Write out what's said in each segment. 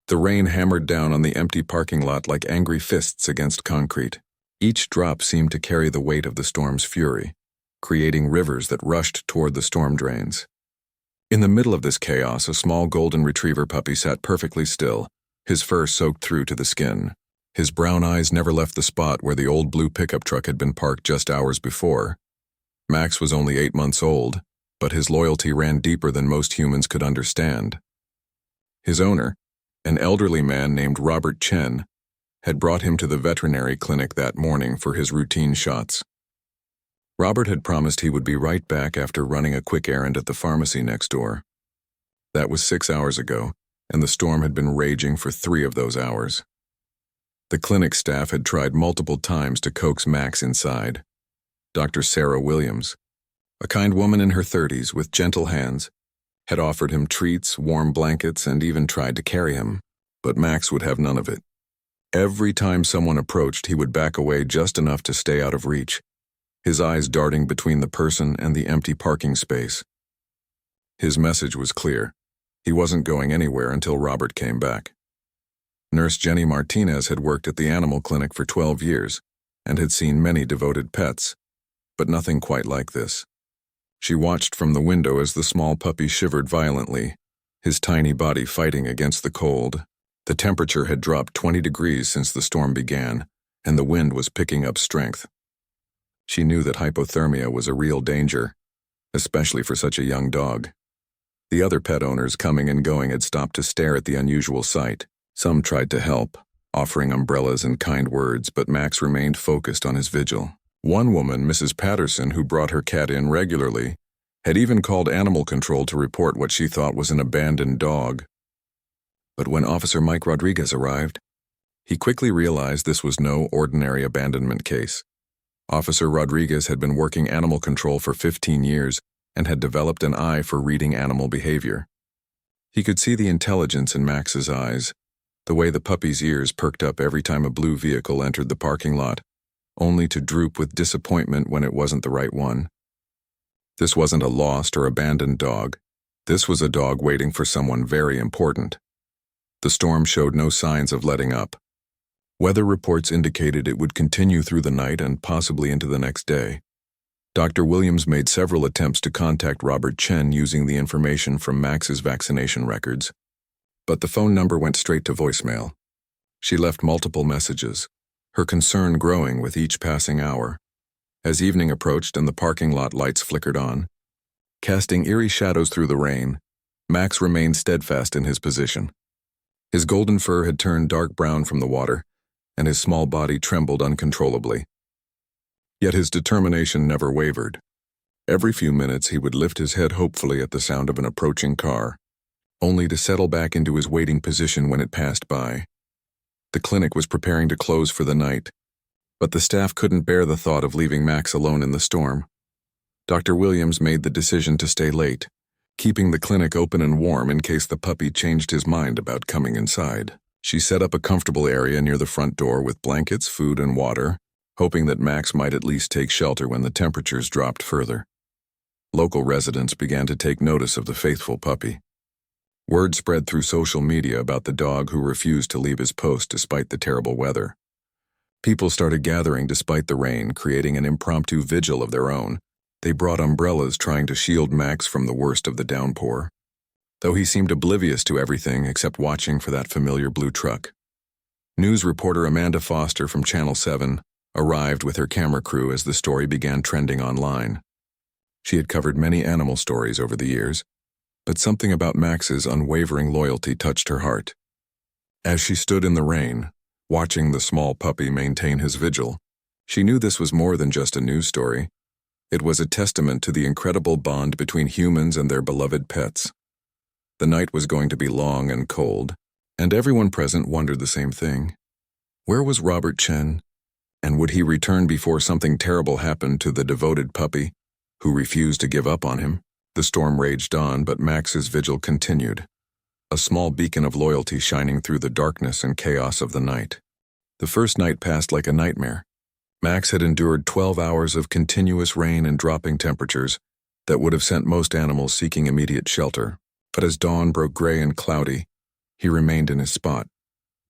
The rain hammered down on the empty parking lot like angry fists against concrete. Each drop seemed to carry the weight of the storm's fury, creating rivers that rushed toward the storm drains. In the middle of this chaos, a small golden retriever puppy sat perfectly still, his fur soaked through to the skin. His brown eyes never left the spot where the old blue pickup truck had been parked just hours before. Max was only 8 months old, but his loyalty ran deeper than most humans could understand. His owner, an elderly man named Robert Chen, had brought him to the veterinary clinic that morning for his routine shots. Robert had promised he would be right back after running a quick errand at the pharmacy next door. That was 6 hours ago, and the storm had been raging for 3 of those hours. The clinic staff had tried multiple times to coax Max inside. Dr. Sarah Williams, a kind woman in her 30s with gentle hands, had offered him treats, warm blankets, and even tried to carry him, but Max would have none of it. Every time someone approached, he would back away just enough to stay out of reach, his eyes darting between the person and the empty parking space. His message was clear. He wasn't going anywhere until Robert came back. Nurse Jenny Martinez had worked at the animal clinic for 12 years and had seen many devoted pets, but nothing quite like this. She watched from the window as the small puppy shivered violently, his tiny body fighting against the cold. The temperature had dropped 20 degrees since the storm began, and the wind was picking up strength. She knew that hypothermia was a real danger, especially for such a young dog. The other pet owners coming and going had stopped to stare at the unusual sight. Some tried to help, offering umbrellas and kind words, but Max remained focused on his vigil. One woman, Mrs. Patterson, who brought her cat in regularly, had even called animal control to report what she thought was an abandoned dog. But when Officer Mike Rodriguez arrived, he quickly realized this was no ordinary abandonment case. Officer Rodriguez had been working animal control for 15 years and had developed an eye for reading animal behavior. He could see the intelligence in Max's eyes, the way the puppy's ears perked up every time a blue vehicle entered the parking lot, only to droop with disappointment when it wasn't the right one. This wasn't a lost or abandoned dog. This was a dog waiting for someone very important. The storm showed no signs of letting up. Weather reports indicated it would continue through the night and possibly into the next day. Dr. Williams made several attempts to contact Robert Chen using the information from Max's vaccination records, but the phone number went straight to voicemail. She left multiple messages, her concern growing with each passing hour. As evening approached and the parking lot lights flickered on, casting eerie shadows through the rain, Max remained steadfast in his position. His golden fur had turned dark brown from the water, and his small body trembled uncontrollably. Yet his determination never wavered. Every few minutes he would lift his head hopefully at the sound of an approaching car, only to settle back into his waiting position when it passed by. The clinic was preparing to close for the night, but the staff couldn't bear the thought of leaving Max alone in the storm. Dr. Williams made the decision to stay late, keeping the clinic open and warm in case the puppy changed his mind about coming inside. She set up a comfortable area near the front door with blankets, food, and water, hoping that Max might at least take shelter when the temperatures dropped further. Local residents began to take notice of the faithful puppy. Word spread through social media about the dog who refused to leave his post despite the terrible weather. People started gathering despite the rain, creating an impromptu vigil of their own. They brought umbrellas trying to shield Max from the worst of the downpour, though he seemed oblivious to everything except watching for that familiar blue truck. News reporter Amanda Foster from Channel 7 arrived with her camera crew as the story began trending online. She had covered many animal stories over the years, but something about Max's unwavering loyalty touched her heart. As she stood in the rain, watching the small puppy maintain his vigil, she knew this was more than just a news story. It was a testament to the incredible bond between humans and their beloved pets. The night was going to be long and cold, and everyone present wondered the same thing. Where was Robert Chen? And would he return before something terrible happened to the devoted puppy, who refused to give up on him? The storm raged on, but Max's vigil continued, a small beacon of loyalty shining through the darkness and chaos of the night. The first night passed like a nightmare. Max had endured 12 hours of continuous rain and dropping temperatures that would have sent most animals seeking immediate shelter. But as dawn broke gray and cloudy, He remained in his spot,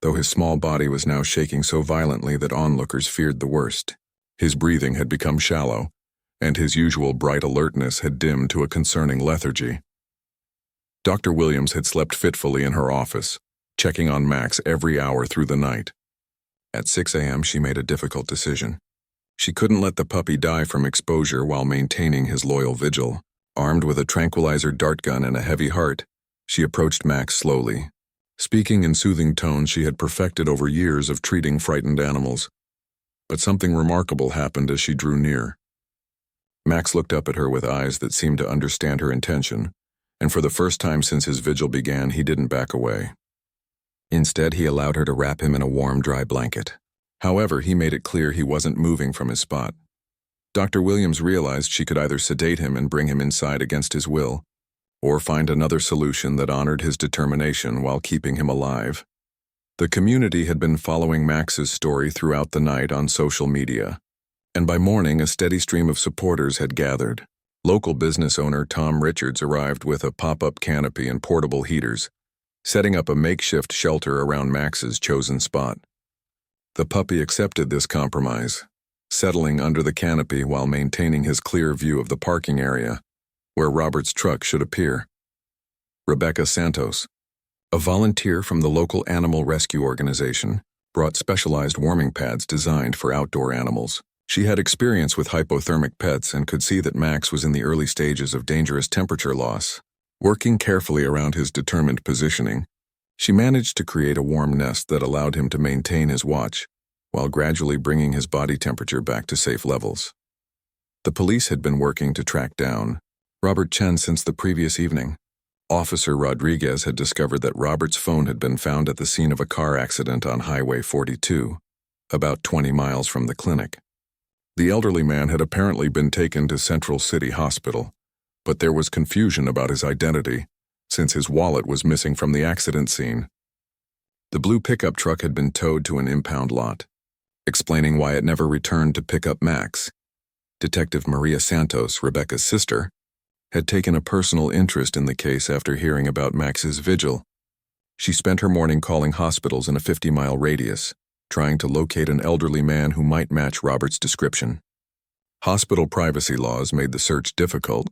though his small body was now shaking so violently that onlookers feared the worst. His breathing had become shallow, and his usual bright alertness had dimmed to a concerning lethargy. Dr. Williams had slept fitfully in her office, checking on Max every hour through the night. At 6 a.m., she made a difficult decision. She couldn't let the puppy die from exposure while maintaining his loyal vigil. Armed with a tranquilizer dart gun and a heavy heart, she approached Max slowly, speaking in soothing tones she had perfected over years of treating frightened animals. But something remarkable happened as she drew near. Max looked up at her with eyes that seemed to understand her intention, and for the first time since his vigil began, he didn't back away. Instead, he allowed her to wrap him in a warm, dry blanket. However, he made it clear he wasn't moving from his spot. Dr. Williams realized she could either sedate him and bring him inside against his will, or find another solution that honored his determination while keeping him alive. The community had been following Max's story throughout the night on social media, and by morning a steady stream of supporters had gathered. Local business owner Tom Richards arrived with a pop-up canopy and portable heaters, setting up a makeshift shelter around Max's chosen spot. The puppy accepted this compromise, settling under the canopy while maintaining his clear view of the parking area, where Robert's truck should appear. Rebecca Santos, a volunteer from the local animal rescue organization, brought specialized warming pads designed for outdoor animals. She had experience with hypothermic pets and could see that Max was in the early stages of dangerous temperature loss. Working carefully around his determined positioning, she managed to create a warm nest that allowed him to maintain his watch, while gradually bringing his body temperature back to safe levels. The police had been working to track down Robert Chen since the previous evening. Officer Rodriguez had discovered that Robert's phone had been found at the scene of a car accident on Highway 42, about 20 miles from the clinic. The elderly man had apparently been taken to Central City Hospital, but there was confusion about his identity, since his wallet was missing from the accident scene. The blue pickup truck had been towed to an impound lot, explaining why it never returned to pick up Max. Detective Maria Santos, Rebecca's sister, had taken a personal interest in the case after hearing about Max's vigil. She spent her morning calling hospitals in a 50-mile radius, trying to locate an elderly man who might match Robert's description. Hospital privacy laws made the search difficult,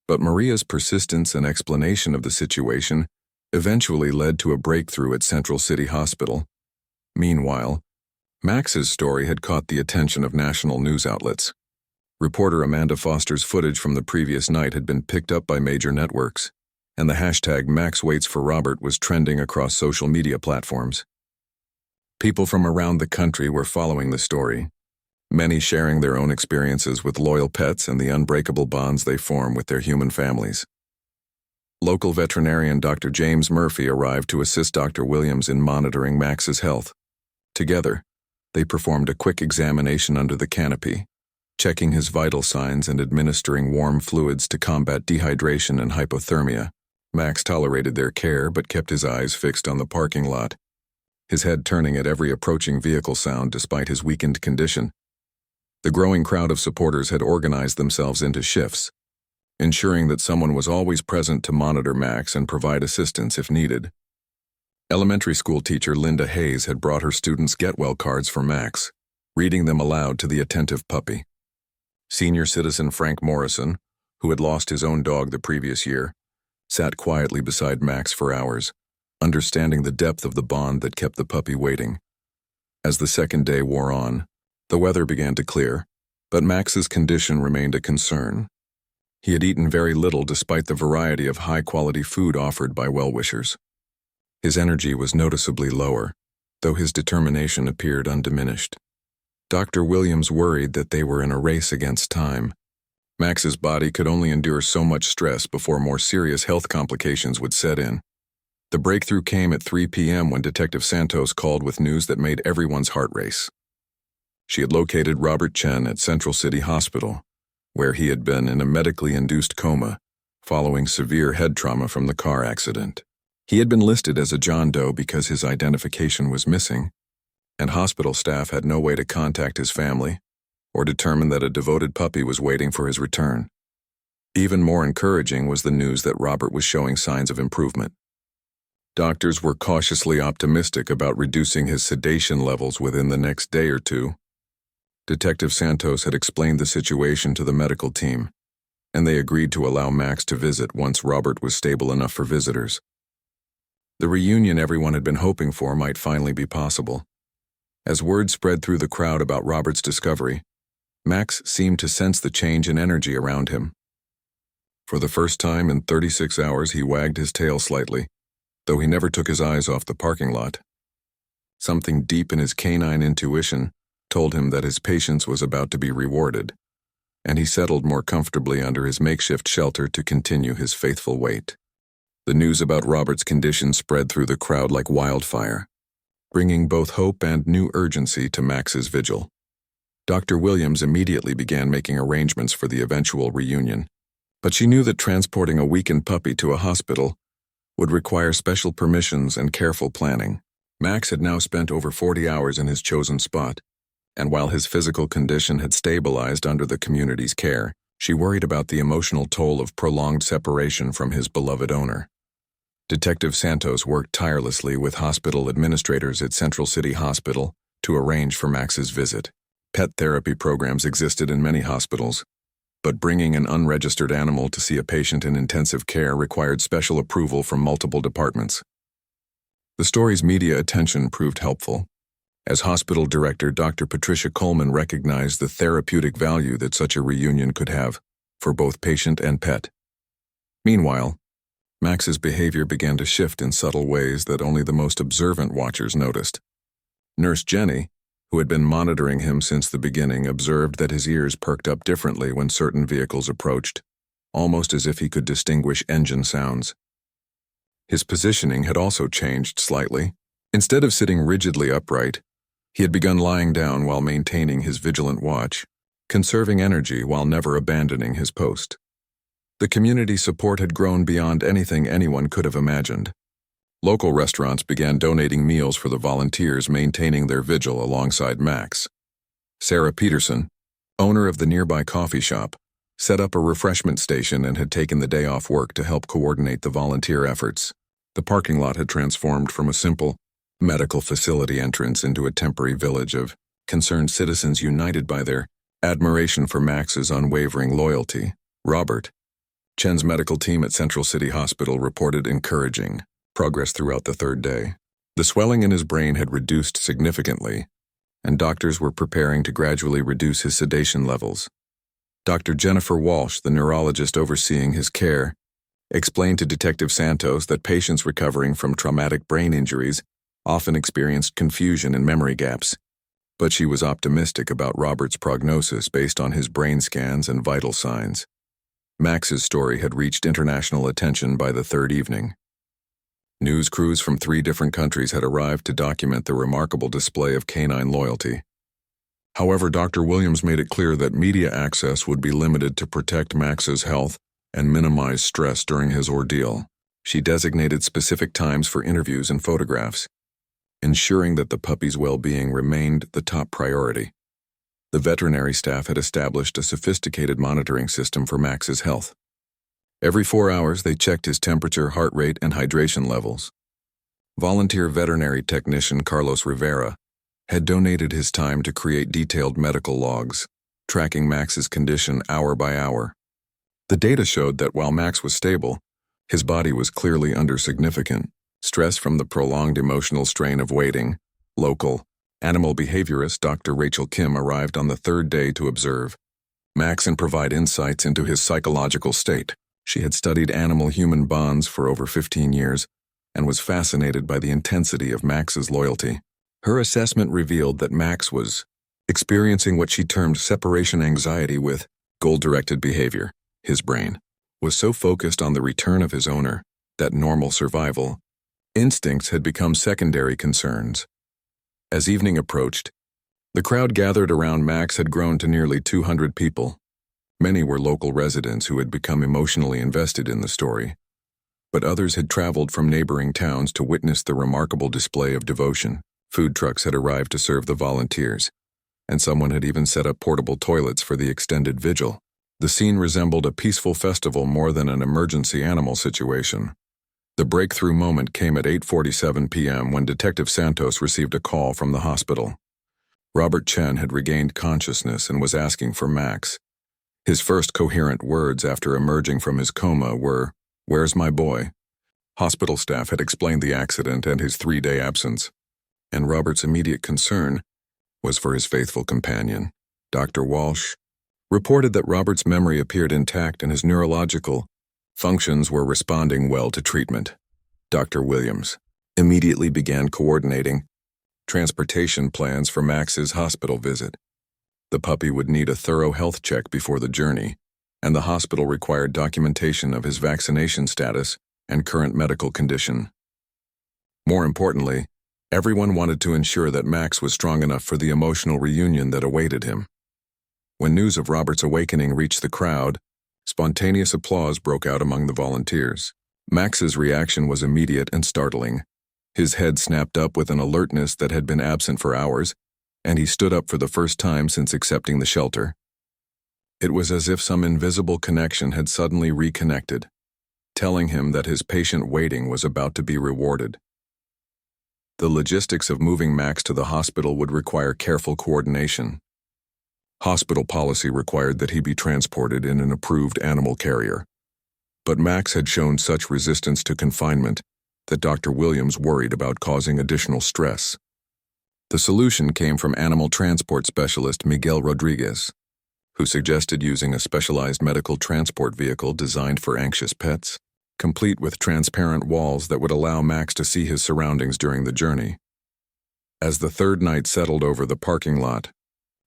but Maria's persistence and explanation of the situation eventually led to a breakthrough at Central City Hospital. Meanwhile, Max's story had caught the attention of national news outlets. Reporter Amanda Foster's footage from the previous night had been picked up by major networks, and the hashtag #MaxWaitsForRobert was trending across social media platforms. People from around the country were following the story, many sharing their own experiences with loyal pets and the unbreakable bonds they form with their human families. Local veterinarian Dr. James Murphy arrived to assist Dr. Williams in monitoring Max's health. Together, they performed a quick examination under the canopy, checking his vital signs and administering warm fluids to combat dehydration and hypothermia. Max tolerated their care but kept his eyes fixed on the parking lot, his head turning at every approaching vehicle sound despite his weakened condition. The growing crowd of supporters had organized themselves into shifts, ensuring that someone was always present to monitor Max and provide assistance if needed. Elementary school teacher Linda Hayes had brought her students get-well cards for Max, reading them aloud to the attentive puppy. Senior citizen Frank Morrison, who had lost his own dog the previous year, sat quietly beside Max for hours, understanding the depth of the bond that kept the puppy waiting. As the second day wore on, the weather began to clear, but Max's condition remained a concern. He had eaten very little despite the variety of high-quality food offered by well-wishers. His energy was noticeably lower, though his determination appeared undiminished. Dr. Williams worried that they were in a race against time. Max's body could only endure so much stress before more serious health complications would set in. The breakthrough came at 3 p.m. when Detective Santos called with news that made everyone's heart race. She had located Robert Chen at Central City Hospital, where he had been in a medically induced coma following severe head trauma from the car accident. He had been listed as a John Doe because his identification was missing, and hospital staff had no way to contact his family or determine that a devoted puppy was waiting for his return. Even more encouraging was the news that Robert was showing signs of improvement. Doctors were cautiously optimistic about reducing his sedation levels within the next day or two. Detective Santos had explained the situation to the medical team, and they agreed to allow Max to visit once Robert was stable enough for visitors. The reunion everyone had been hoping for might finally be possible. As word spread through the crowd about Robert's discovery, Max seemed to sense the change in energy around him. For the first time in 36 hours, he wagged his tail slightly, though he never took his eyes off the parking lot. Something deep in his canine intuition told him that his patience was about to be rewarded, and he settled more comfortably under his makeshift shelter to continue his faithful wait. The news about Robert's condition spread through the crowd like wildfire, bringing both hope and new urgency to Max's vigil. Dr. Williams immediately began making arrangements for the eventual reunion, but she knew that transporting a weakened puppy to a hospital would require special permissions and careful planning. Max had now spent over 40 hours in his chosen spot, and while his physical condition had stabilized under the community's care, she worried about the emotional toll of prolonged separation from his beloved owner. Detective Santos worked tirelessly with hospital administrators at Central City Hospital to arrange for Max's visit. Pet therapy programs existed in many hospitals, but bringing an unregistered animal to see a patient in intensive care required special approval from multiple departments. The story's media attention proved helpful, as hospital director Dr. Patricia Coleman recognized the therapeutic value that such a reunion could have for both patient and pet. Meanwhile, Max's behavior began to shift in subtle ways that only the most observant watchers noticed. Nurse Jenny, who had been monitoring him since the beginning, observed that his ears perked up differently when certain vehicles approached, almost as if he could distinguish engine sounds. His positioning had also changed slightly. Instead of sitting rigidly upright, he had begun lying down while maintaining his vigilant watch, conserving energy while never abandoning his post. The community support had grown beyond anything anyone could have imagined. Local restaurants began donating meals for the volunteers maintaining their vigil alongside Max. Sarah Peterson, owner of the nearby coffee shop, set up a refreshment station and had taken the day off work to help coordinate the volunteer efforts. The parking lot had transformed from a simple medical facility entrance into a temporary village of concerned citizens united by their admiration for Max's unwavering loyalty. Robert, Chen's medical team at Central City Hospital reported encouraging progress throughout the third day. The swelling in his brain had reduced significantly, and doctors were preparing to gradually reduce his sedation levels. Dr. Jennifer Walsh, the neurologist overseeing his care, explained to Detective Santos that patients recovering from traumatic brain injuries often experienced confusion and memory gaps, but she was optimistic about Robert's prognosis based on his brain scans and vital signs. Max's story had reached international attention by the third evening. News crews from 3 different countries had arrived to document the remarkable display of canine loyalty. However, Dr. Williams made it clear that media access would be limited to protect Max's health and minimize stress during his ordeal. She designated specific times for interviews and photographs, ensuring that the puppy's well-being remained the top priority. The veterinary staff had established a sophisticated monitoring system for Max's health. Every 4 hours, they checked his temperature, heart rate, and hydration levels. Volunteer veterinary technician Carlos Rivera had donated his time to create detailed medical logs, tracking Max's condition hour by hour. The data showed that while Max was stable, his body was clearly under significant stress from the prolonged emotional strain of waiting. Local animal behaviorist Dr. Rachel Kim arrived on the third day to observe Max and provide insights into his psychological state. She had studied animal-human bonds for over 15 years and was fascinated by the intensity of Max's loyalty. Her assessment revealed that Max was experiencing what she termed separation anxiety with goal-directed behavior. His brain was so focused on the return of his owner that normal survival instincts had become secondary concerns. As evening approached, the crowd gathered around Max had grown to nearly 200 people. Many were local residents who had become emotionally invested in the story, but others had traveled from neighboring towns to witness the remarkable display of devotion. Food trucks had arrived to serve the volunteers, and someone had even set up portable toilets for the extended vigil. The scene resembled a peaceful festival more than an emergency animal situation. The breakthrough moment came at 8:47 p.m. when Detective Santos received a call from the hospital. Robert Chen had regained consciousness and was asking for Max. His first coherent words after emerging from his coma were, "Where's my boy?" Hospital staff had explained the accident and his 3-day absence, and Robert's immediate concern was for his faithful companion. Dr. Walsh reported that Robert's memory appeared intact and his neurological functions were responding well to treatment. Dr. Williams immediately began coordinating transportation plans for Max's hospital visit. The puppy would need a thorough health check before the journey, and the hospital required documentation of his vaccination status and current medical condition. More importantly, everyone wanted to ensure that Max was strong enough for the emotional reunion that awaited him. When news of Robert's awakening reached the crowd, spontaneous applause broke out among the volunteers. Max's reaction was immediate and startling. His head snapped up with an alertness that had been absent for hours, and he stood up for the first time since accepting the shelter. It was as if some invisible connection had suddenly reconnected, telling him that his patient waiting was about to be rewarded. The logistics of moving Max to the hospital would require careful coordination. Hospital policy required that he be transported in an approved animal carrier. But Max had shown such resistance to confinement that Dr. Williams worried about causing additional stress. The solution came from animal transport specialist Miguel Rodriguez, who suggested using a specialized medical transport vehicle designed for anxious pets, complete with transparent walls that would allow Max to see his surroundings during the journey. As the third night settled over the parking lot,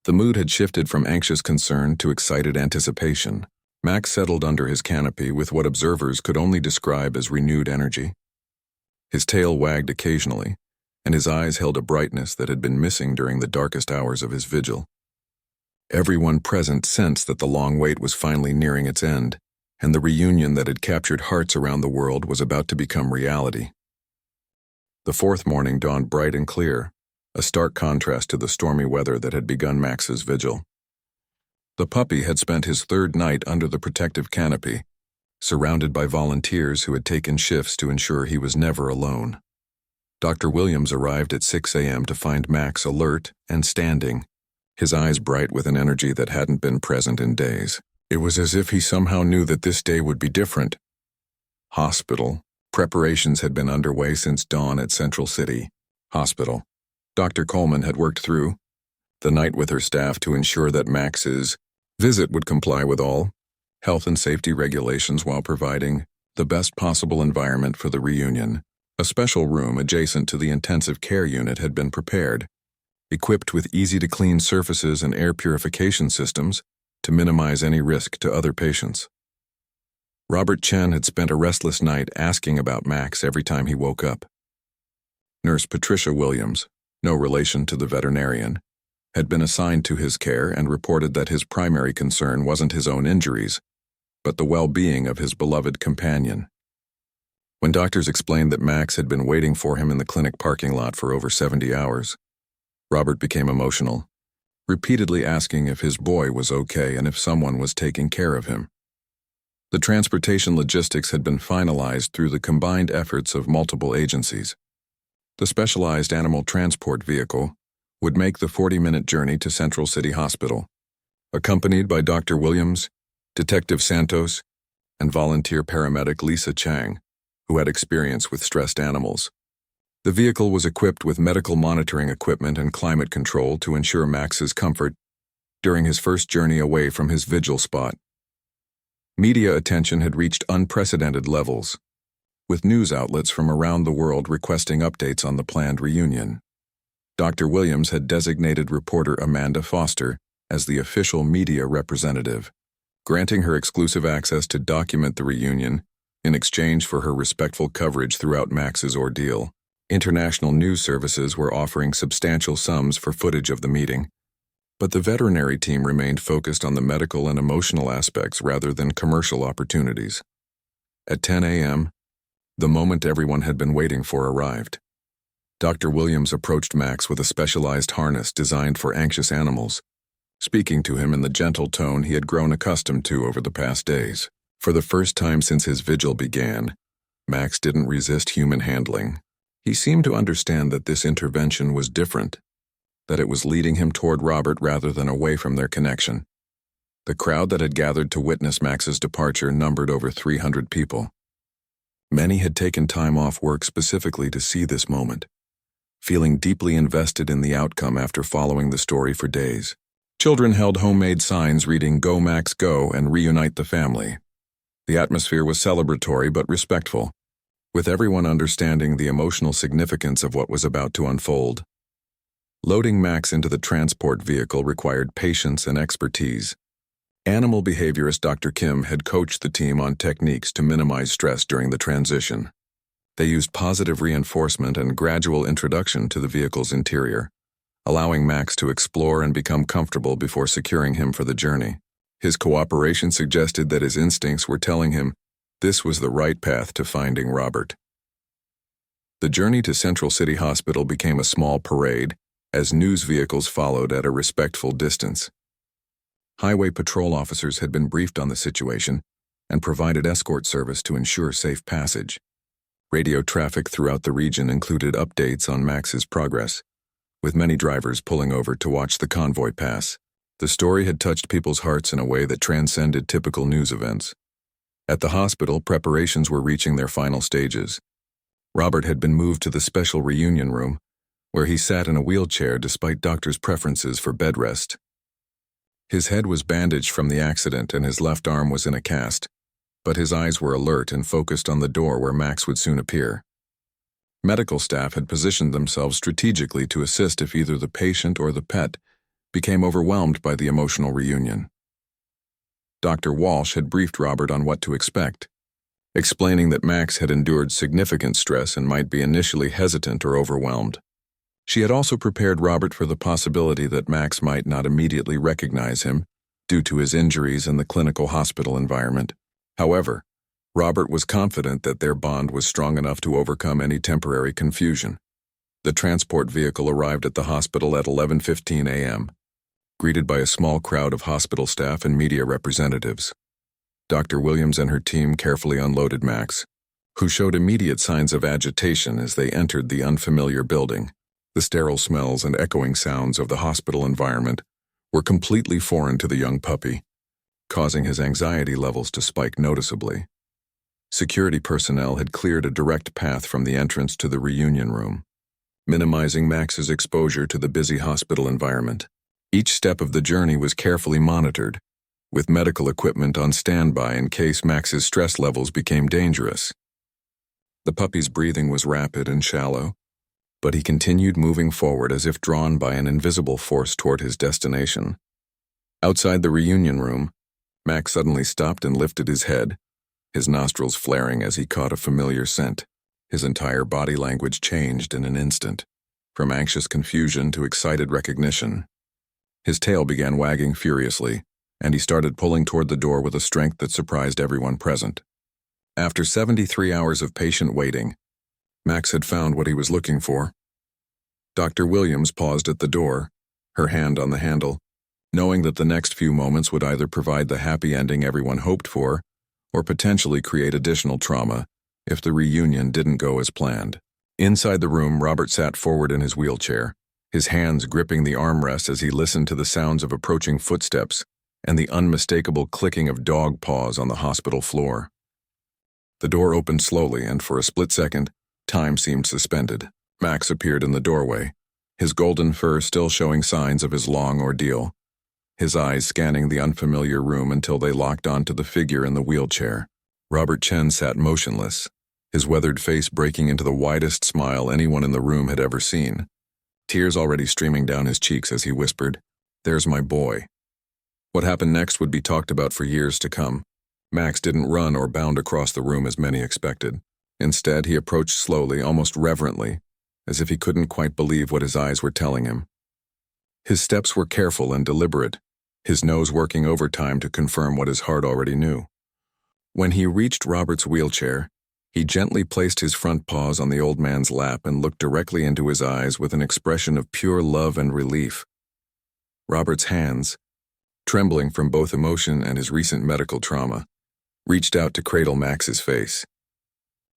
the mood had shifted from anxious concern to excited anticipation. Max settled under his canopy with what observers could only describe as renewed energy. His tail wagged occasionally, and his eyes held a brightness that had been missing during the darkest hours of his vigil. Everyone present sensed that the long wait was finally nearing its end, and the reunion that had captured hearts around the world was about to become reality. The fourth morning dawned bright and clear, a stark contrast to the stormy weather that had begun Max's vigil. The puppy had spent his third night under the protective canopy, surrounded by volunteers who had taken shifts to ensure he was never alone. Dr. Williams arrived at 6 a.m. to find Max alert and standing, his eyes bright with an energy that hadn't been present in days. It was as if he somehow knew that this day would be different. Hospital preparations had been underway since dawn at Central City Hospital. Dr. Coleman had worked through the night with her staff to ensure that Max's visit would comply with all health and safety regulations while providing the best possible environment for the reunion. A special room adjacent to the intensive care unit had been prepared, equipped with easy-to-clean surfaces and air purification systems to minimize any risk to other patients. Robert Chen had spent a restless night asking about Max every time he woke up. Nurse Patricia Williams, no relation to the veterinarian, had been assigned to his care and reported that his primary concern wasn't his own injuries, but the well-being of his beloved companion. When doctors explained that Max had been waiting for him in the clinic parking lot for over 70 hours, Robert became emotional, repeatedly asking if his boy was okay and if someone was taking care of him. The transportation logistics had been finalized through the combined efforts of multiple agencies. The specialized animal transport vehicle would make the 40-minute journey to Central City Hospital, accompanied by Dr. Williams, Detective Santos, and volunteer paramedic Lisa Chang, who had experience with stressed animals. The vehicle was equipped with medical monitoring equipment and climate control to ensure Max's comfort during his first journey away from his vigil spot. Media attention had reached unprecedented levels, with news outlets from around the world requesting updates on the planned reunion. Dr. Williams had designated reporter Amanda Foster as the official media representative, granting her exclusive access to document the reunion in exchange for her respectful coverage throughout Max's ordeal. International news services were offering substantial sums for footage of the meeting, but the veterinary team remained focused on the medical and emotional aspects rather than commercial opportunities. At 10 a.m., the moment everyone had been waiting for arrived. Dr. Williams approached Max with a specialized harness designed for anxious animals, speaking to him in the gentle tone he had grown accustomed to over the past days. For the first time since his vigil began, Max didn't resist human handling. He seemed to understand that this intervention was different, that it was leading him toward Robert rather than away from their connection. The crowd that had gathered to witness Max's departure numbered over 300 people. Many had taken time off work specifically to see this moment, feeling deeply invested in the outcome after following the story for days. Children held homemade signs reading "Go Max Go" and "Reunite the Family." The atmosphere was celebratory but respectful, with everyone understanding the emotional significance of what was about to unfold. Loading Max into the transport vehicle required patience and expertise. Animal behaviorist Dr. Kim had coached the team on techniques to minimize stress during the transition. They used positive reinforcement and gradual introduction to the vehicle's interior, allowing Max to explore and become comfortable before securing him for the journey. His cooperation suggested that his instincts were telling him this was the right path to finding Robert. The journey to Central City Hospital became a small parade as news vehicles followed at a respectful distance. Highway patrol officers had been briefed on the situation and provided escort service to ensure safe passage. Radio traffic throughout the region included updates on Max's progress, with many drivers pulling over to watch the convoy pass. The story had touched people's hearts in a way that transcended typical news events. At the hospital, preparations were reaching their final stages. Robert had been moved to the special reunion room, where he sat in a wheelchair despite doctors' preferences for bed rest. His head was bandaged from the accident and his left arm was in a cast, but his eyes were alert and focused on the door where Max would soon appear. Medical staff had positioned themselves strategically to assist if either the patient or the pet became overwhelmed by the emotional reunion. Dr. Walsh had briefed Robert on what to expect, explaining that Max had endured significant stress and might be initially hesitant or overwhelmed. She had also prepared Robert for the possibility that Max might not immediately recognize him due to his injuries and the clinical hospital environment. However, Robert was confident that their bond was strong enough to overcome any temporary confusion. The transport vehicle arrived at the hospital at 11:15 a.m., greeted by a small crowd of hospital staff and media representatives. Dr. Williams and her team carefully unloaded Max, who showed immediate signs of agitation as they entered the unfamiliar building. The sterile smells and echoing sounds of the hospital environment were completely foreign to the young puppy, causing his anxiety levels to spike noticeably. Security personnel had cleared a direct path from the entrance to the reunion room, minimizing Max's exposure to the busy hospital environment. Each step of the journey was carefully monitored, with medical equipment on standby in case Max's stress levels became dangerous. The puppy's breathing was rapid and shallow, but he continued moving forward as if drawn by an invisible force toward his destination. Outside the reunion room, Max suddenly stopped and lifted his head, his nostrils flaring as he caught a familiar scent. His entire body language changed in an instant, from anxious confusion to excited recognition. His tail began wagging furiously, and he started pulling toward the door with a strength that surprised everyone present. After 73 hours of patient waiting, Max had found what he was looking for. Dr. Williams paused at the door, her hand on the handle, knowing that the next few moments would either provide the happy ending everyone hoped for, or potentially create additional trauma if the reunion didn't go as planned. Inside the room, Robert sat forward in his wheelchair, his hands gripping the armrest as he listened to the sounds of approaching footsteps and the unmistakable clicking of dog paws on the hospital floor. The door opened slowly, and for a split second, time seemed suspended. Max appeared in the doorway, his golden fur still showing signs of his long ordeal, his eyes scanning the unfamiliar room until they locked onto the figure in the wheelchair. Robert Chen sat motionless, his weathered face breaking into the widest smile anyone in the room had ever seen, tears already streaming down his cheeks as he whispered, "There's my boy." What happened next would be talked about for years to come. Max didn't run or bound across the room as many expected. Instead, he approached slowly, almost reverently, as if he couldn't quite believe what his eyes were telling him. His steps were careful and deliberate, his nose working overtime to confirm what his heart already knew. When he reached Robert's wheelchair, he gently placed his front paws on the old man's lap and looked directly into his eyes with an expression of pure love and relief. Robert's hands, trembling from both emotion and his recent medical trauma, reached out to cradle Max's face.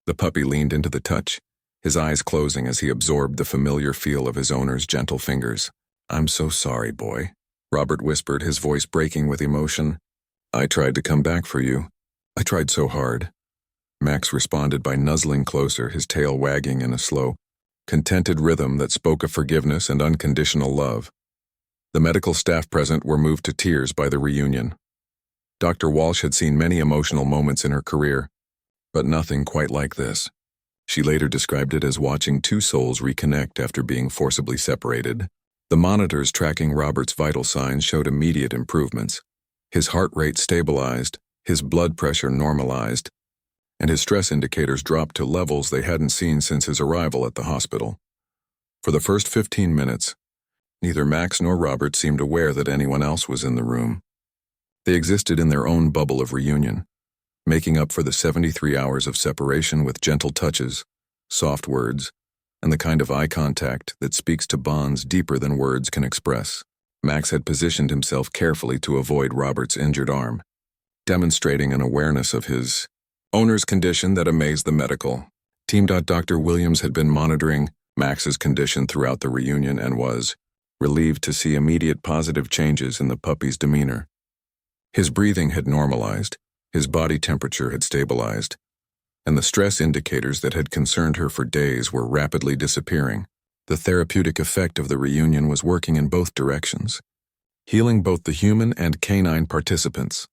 The puppy leaned into the touch, his eyes closing as he absorbed the familiar feel of his owner's gentle fingers. "I'm so sorry, boy," Robert whispered, his voice breaking with emotion. "I tried to come back for you. I tried so hard." Max responded by nuzzling closer, his tail wagging in a slow, contented rhythm that spoke of forgiveness and unconditional love. The medical staff present were moved to tears by the reunion. Dr. Walsh had seen many emotional moments in her career, but nothing quite like this. She later described it as watching two souls reconnect after being forcibly separated. The monitors tracking Robert's vital signs showed immediate improvements. His heart rate stabilized, his blood pressure normalized, and his stress indicators dropped to levels they hadn't seen since his arrival at the hospital. For the first 15 minutes, neither Max nor Robert seemed aware that anyone else was in the room. They existed in their own bubble of reunion, making up for the 73 hours of separation with gentle touches, soft words, and the kind of eye contact that speaks to bonds deeper than words can express. Max had positioned himself carefully to avoid Robert's injured arm, demonstrating an awareness of his owner's condition that amazed the medical team. Dr. Williams had been monitoring Max's condition throughout the reunion and was relieved to see immediate positive changes in the puppy's demeanor. His breathing had normalized, his body temperature had stabilized, and the stress indicators that had concerned her for days were rapidly disappearing. The therapeutic effect of the reunion was working in both directions, healing both the human and canine participants.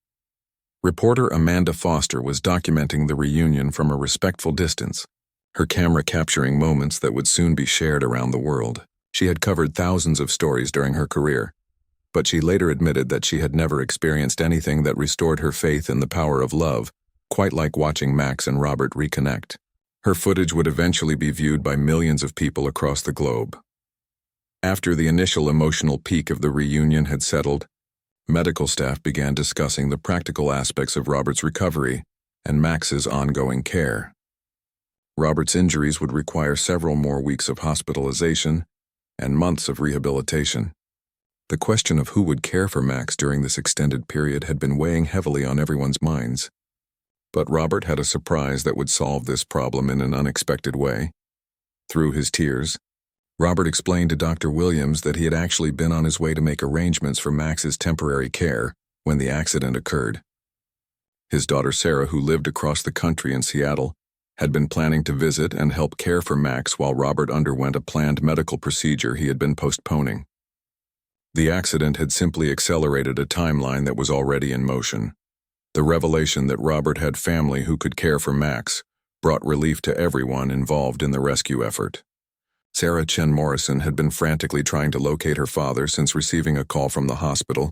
Reporter Amanda Foster was documenting the reunion from a respectful distance, her camera capturing moments that would soon be shared around the world. She had covered thousands of stories during her career, but she later admitted that she had never experienced anything that restored her faith in the power of love, quite like watching Max and Robert reconnect. Her footage would eventually be viewed by millions of people across the globe. After the initial emotional peak of the reunion had settled, medical staff began discussing the practical aspects of Robert's recovery and Max's ongoing care. Robert's injuries would require several more weeks of hospitalization and months of rehabilitation. The question of who would care for Max during this extended period had been weighing heavily on everyone's minds. But Robert had a surprise that would solve this problem in an unexpected way. Through his tears, Robert explained to Dr. Williams that he had actually been on his way to make arrangements for Max's temporary care when the accident occurred. His daughter Sarah, who lived across the country in Seattle, had been planning to visit and help care for Max while Robert underwent a planned medical procedure he had been postponing. The accident had simply accelerated a timeline that was already in motion. The revelation that Robert had family who could care for Max brought relief to everyone involved in the rescue effort. Sarah Chen Morrison had been frantically trying to locate her father since receiving a call from the hospital,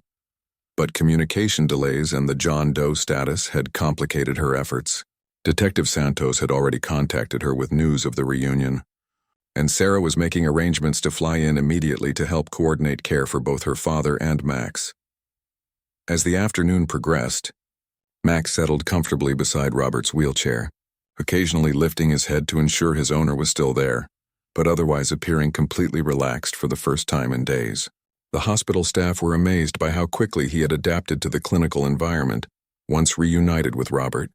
but communication delays and the John Doe status had complicated her efforts. Detective Santos had already contacted her with news of the reunion, and Sarah was making arrangements to fly in immediately to help coordinate care for both her father and Max. As the afternoon progressed, Max settled comfortably beside Robert's wheelchair, occasionally lifting his head to ensure his owner was still there, but otherwise appearing completely relaxed for the first time in days. The hospital staff were amazed by how quickly he had adapted to the clinical environment once reunited with Robert.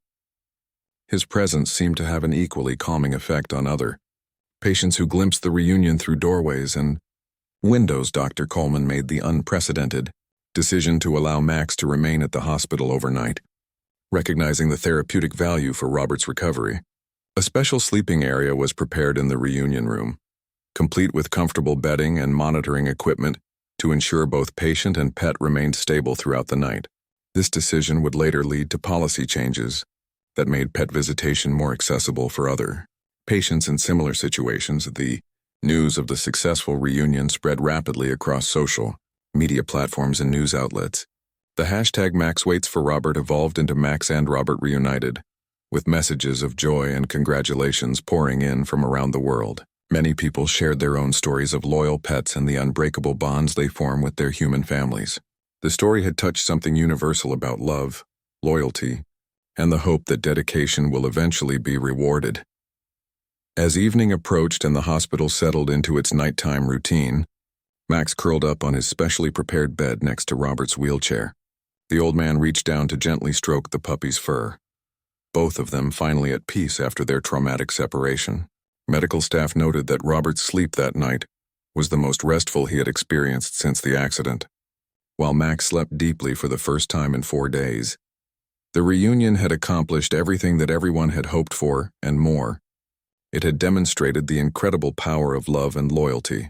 His presence seemed to have an equally calming effect on other patients who glimpsed the reunion through doorways and windows. Dr. Coleman made the unprecedented decision to allow Max to remain at the hospital overnight, recognizing the therapeutic value for Robert's recovery. A special sleeping area was prepared in the reunion room, complete with comfortable bedding and monitoring equipment to ensure both patient and pet remained stable throughout the night. This decision would later lead to policy changes that made pet visitation more accessible for other patients in similar situations. The news of the successful reunion spread rapidly across social media platforms and news outlets. The hashtag #MaxWaitsForRobert evolved into Max and Robert Reunited, with messages of joy and congratulations pouring in from around the world. Many people shared their own stories of loyal pets and the unbreakable bonds they form with their human families. The story had touched something universal about love, loyalty, and the hope that dedication will eventually be rewarded. As evening approached and the hospital settled into its nighttime routine, Max curled up on his specially prepared bed next to Robert's wheelchair. The old man reached down to gently stroke the puppy's fur, both of them finally at peace after their traumatic separation. Medical staff noted that Robert's sleep that night was the most restful he had experienced since the accident, while Max slept deeply for the first time in 4 days. The reunion had accomplished everything that everyone had hoped for and more. It had demonstrated the incredible power of love and loyalty,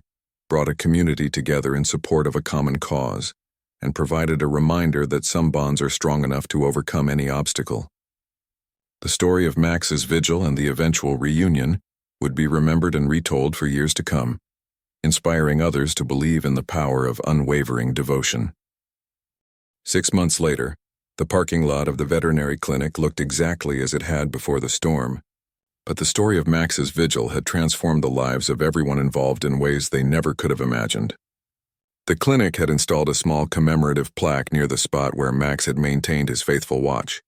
brought a community together in support of a common cause, and provided a reminder that some bonds are strong enough to overcome any obstacle. The story of Max's vigil and the eventual reunion would be remembered and retold for years to come, inspiring others to believe in the power of unwavering devotion. 6 months later, the parking lot of the veterinary clinic looked exactly as it had before the storm, but the story of Max's vigil had transformed the lives of everyone involved in ways they never could have imagined. The clinic had installed a small commemorative plaque near the spot where Max had maintained his faithful watch,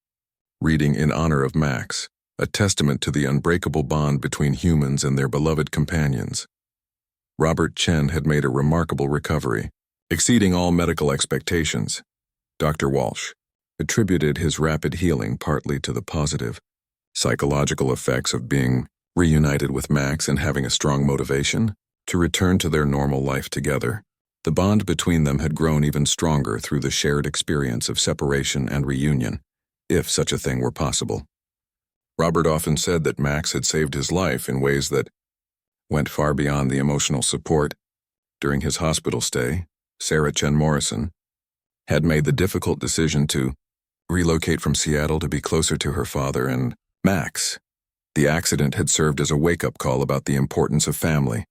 reading "In honor of Max," a testament to the unbreakable bond between humans and their beloved companions. Robert Chen had made a remarkable recovery, exceeding all medical expectations. Dr. Walsh attributed his rapid healing partly to the positive psychological effects of being reunited with Max and having a strong motivation to return to their normal life together. The bond between them had grown even stronger through the shared experience of separation and reunion, if such a thing were possible. Robert often said that Max had saved his life in ways that went far beyond the emotional support. During his hospital stay, Sarah Chen Morrison had made the difficult decision to relocate from Seattle to be closer to her father and Max. The accident had served as a wake-up call about the importance of family,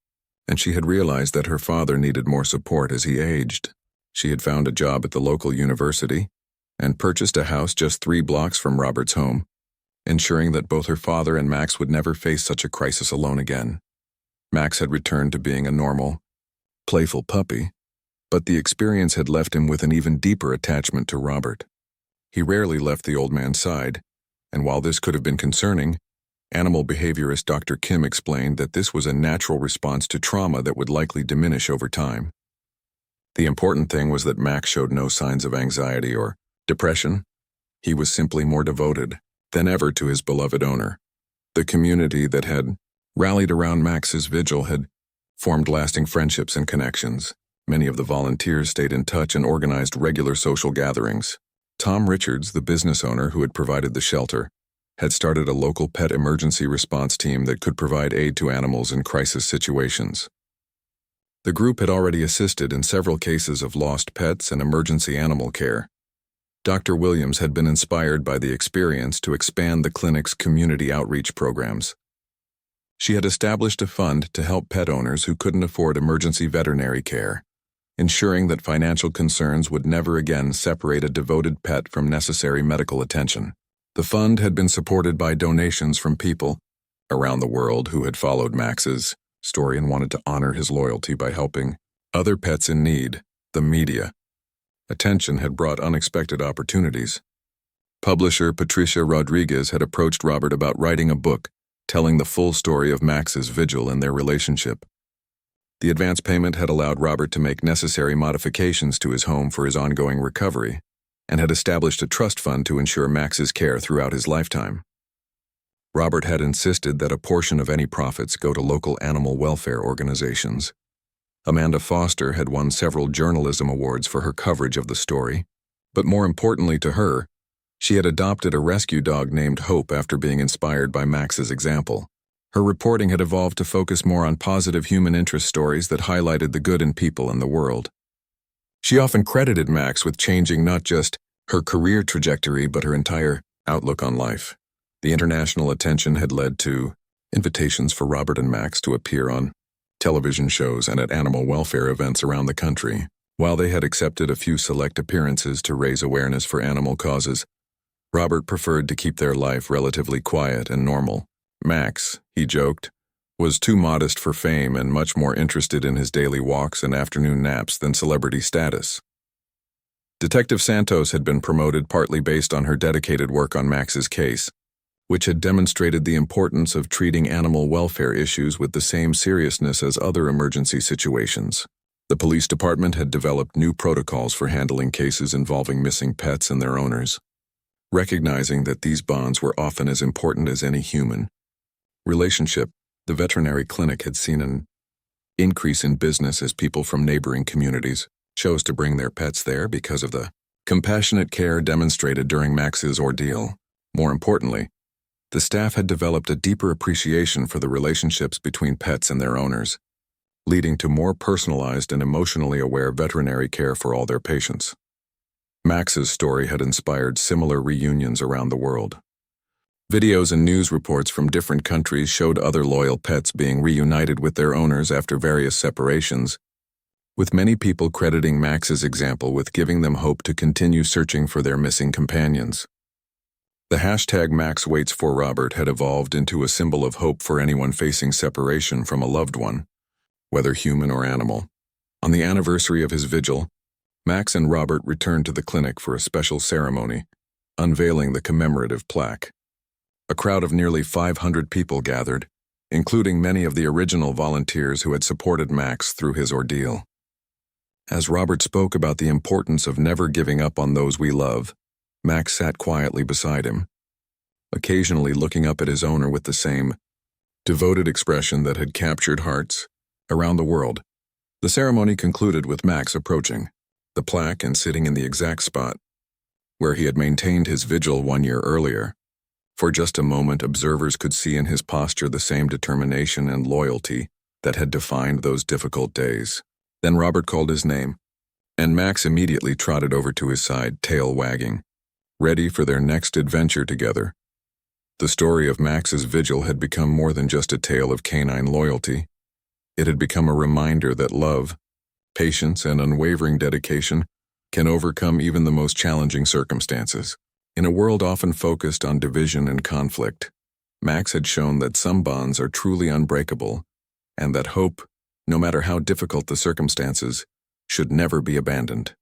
and she had realized that her father needed more support as he aged. She had found a job at the local university and purchased a house just 3 blocks from Robert's home, ensuring that both her father and Max would never face such a crisis alone again. Max had returned to being a normal, playful puppy, but the experience had left him with an even deeper attachment to Robert. He rarely left the old man's side, and while this could have been concerning, animal behaviorist Dr. Kim explained that this was a natural response to trauma that would likely diminish over time. The important thing was that Max showed no signs of anxiety or depression. He was simply more devoted than ever to his beloved owner. The community that had rallied around Max's vigil had formed lasting friendships and connections. Many of the volunteers stayed in touch and organized regular social gatherings. Tom Richards, the business owner who had provided the shelter, had started a local pet emergency response team that could provide aid to animals in crisis situations. The group had already assisted in several cases of lost pets and emergency animal care. Dr. Williams had been inspired by the experience to expand the clinic's community outreach programs. She had established a fund to help pet owners who couldn't afford emergency veterinary care, ensuring that financial concerns would never again separate a devoted pet from necessary medical attention. The fund had been supported by donations from people around the world who had followed Max's story and wanted to honor his loyalty by helping other pets in need. The media attention had brought unexpected opportunities. Publisher Patricia Rodriguez had approached Robert about writing a book telling the full story of Max's vigil and their relationship. The advance payment had allowed Robert to make necessary modifications to his home for his ongoing recovery, and had established a trust fund to ensure Max's care throughout his lifetime. Robert had insisted that a portion of any profits go to local animal welfare organizations. Amanda Foster had won several journalism awards for her coverage of the story, but more importantly to her, she had adopted a rescue dog named Hope after being inspired by Max's example. Her reporting had evolved to focus more on positive human interest stories that highlighted the good in people and the world. She often credited Max with changing not just her career trajectory but her entire outlook on life. The international attention had led to invitations for Robert and Max to appear on television shows and at animal welfare events around the country. While they had accepted a few select appearances to raise awareness for animal causes, Robert preferred to keep their life relatively quiet and normal. Max, he joked, was too modest for fame and much more interested in his daily walks and afternoon naps than celebrity status. Detective Santos had been promoted partly based on her dedicated work on Max's case, which had demonstrated the importance of treating animal welfare issues with the same seriousness as other emergency situations. The police department had developed new protocols for handling cases involving missing pets and their owners. Recognizing that these bonds were often as important as any human relationship, the veterinary clinic had seen an increase in business as people from neighboring communities chose to bring their pets there because of the compassionate care demonstrated during Max's ordeal. More importantly, the staff had developed a deeper appreciation for the relationships between pets and their owners, leading to more personalized and emotionally aware veterinary care for all their patients. Max's story had inspired similar reunions around the world. Videos and news reports from different countries showed other loyal pets being reunited with their owners after various separations, with many people crediting Max's example with giving them hope to continue searching for their missing companions. The hashtag #MaxWaitsForRobert had evolved into a symbol of hope for anyone facing separation from a loved one, whether human or animal. On the anniversary of his vigil, Max and Robert returned to the clinic for a special ceremony, unveiling the commemorative plaque. A crowd of nearly 500 people gathered, including many of the original volunteers who had supported Max through his ordeal. As Robert spoke about the importance of never giving up on those we love, Max sat quietly beside him, occasionally looking up at his owner with the same devoted expression that had captured hearts around the world. The ceremony concluded with Max approaching the plaque and sitting in the exact spot where he had maintained his vigil 1 year earlier. For just a moment, observers could see in his posture the same determination and loyalty that had defined those difficult days. Then Robert called his name, and Max immediately trotted over to his side, tail wagging, ready for their next adventure together. The story of Max's vigil had become more than just a tale of canine loyalty. It had become a reminder that love, patience, and unwavering dedication can overcome even the most challenging circumstances. In a world often focused on division and conflict, Max had shown that some bonds are truly unbreakable, and that hope, no matter how difficult the circumstances, should never be abandoned.